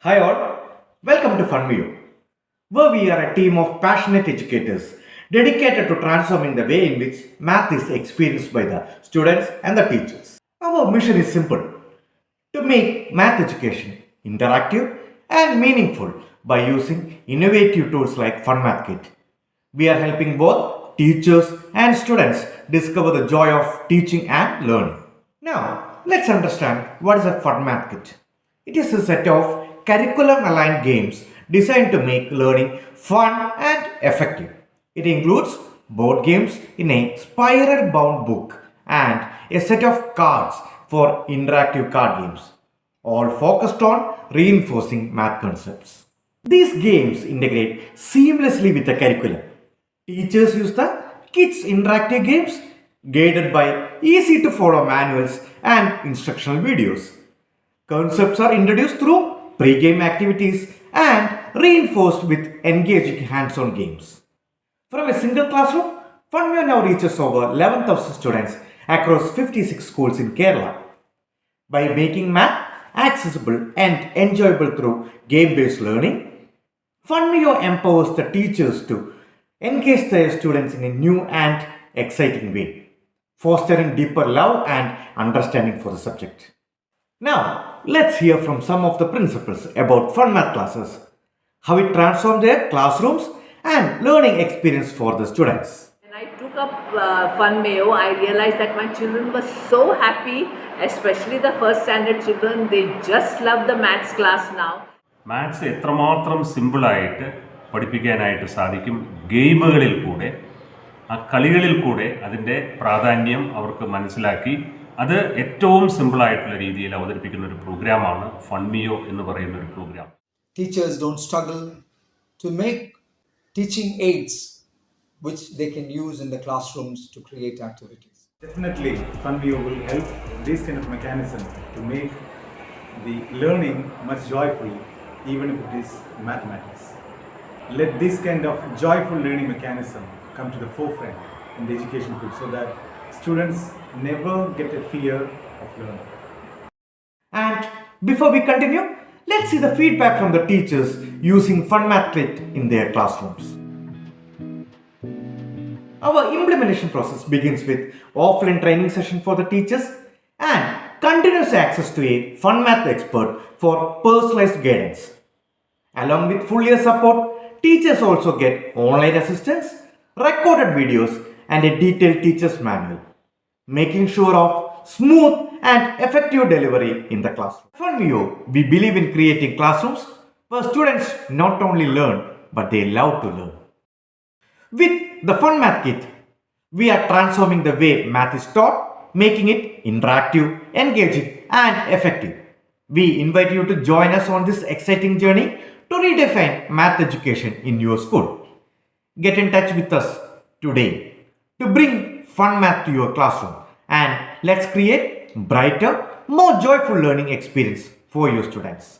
Hi all, welcome to Funmath, where we are a team of passionate educators dedicated to transforming the way in which math is experienced by the students and the teachers. Our mission is simple: to make math education interactive and meaningful by using innovative tools like Funmath Kit. We are helping both teachers and students discover the joy of teaching and learning. Now, let's understand what is a Funmath Kit. It is a set of curriculum aligned games designed to make learning fun and effective. It includes board games in a spiral bound book and a set of cards for interactive card games, all focused on reinforcing math concepts. These games integrate seamlessly with the curriculum. Teachers use the kids' interactive games guided by easy to follow manuals and instructional videos. Concepts are introduced through pre-game activities and reinforced with engaging hands-on games. From a single classroom, Funmath now reaches over 11,000 students across 56 schools in Kerala. By making math accessible and enjoyable through game-based learning, Funmath empowers the teachers to engage their students in a new and exciting way, fostering deeper love and understanding for the subject. Now, let's hear from some of the principals about fun math classes, how it transformed their classrooms and learning experience for the students. When I took up Fun Mayo, I realized that my children were so happy, especially the first standard children. They just love the maths class now. Maths എത്രമാത്രം സിമ്പിളായിട്ട് പഠിപ്പിക്കാനായിട്ട് സാധിക്കും ഗെയിമുകളിൽ കൂടെ ആ കളികളിൽ കൂടെ അതിൻ്റെ പ്രാധാന്യം അവർക്ക് മനസ്സിലാക്കി അത് ഏറ്റവും സിമ്പിളായിട്ടുള്ള രീതിയിൽ അവതരിപ്പിക്കുന്ന ഒരു പ്രോഗ്രാമാണ് ഫൺമിയോ എന്ന് പറയുന്ന ഒരു programme. Teachers don't struggle to make teaching aids which they can use in the classrooms to create activities. Definitely, Funmath will help this kind of mechanism to make the learning much joyful, even if it is mathematics. Let this kind of joyful learning mechanism come to the forefront in the education field so that students never get a fear of learning. And before we continue, let's see the feedback from the teachers using Funmath Kit in their classrooms. Our implementation process begins with offline training session for the teachers and continuous access to a Funmath expert for personalized guidance. Along with full year support, teachers also get online assistance, recorded videos, and a detailed teacher's manual, making sure of smooth and effective delivery in the classroom. Funmath, we believe in creating classrooms where students not only learn, but they love to learn. With the Funmath Kit, we are transforming the way math is taught, making it interactive, engaging, and effective. We invite you to join us on this exciting journey to redefine math education in your school. Get in touch with us today to bring fun math to your classroom, and let's create brighter, more joyful learning experience for your students.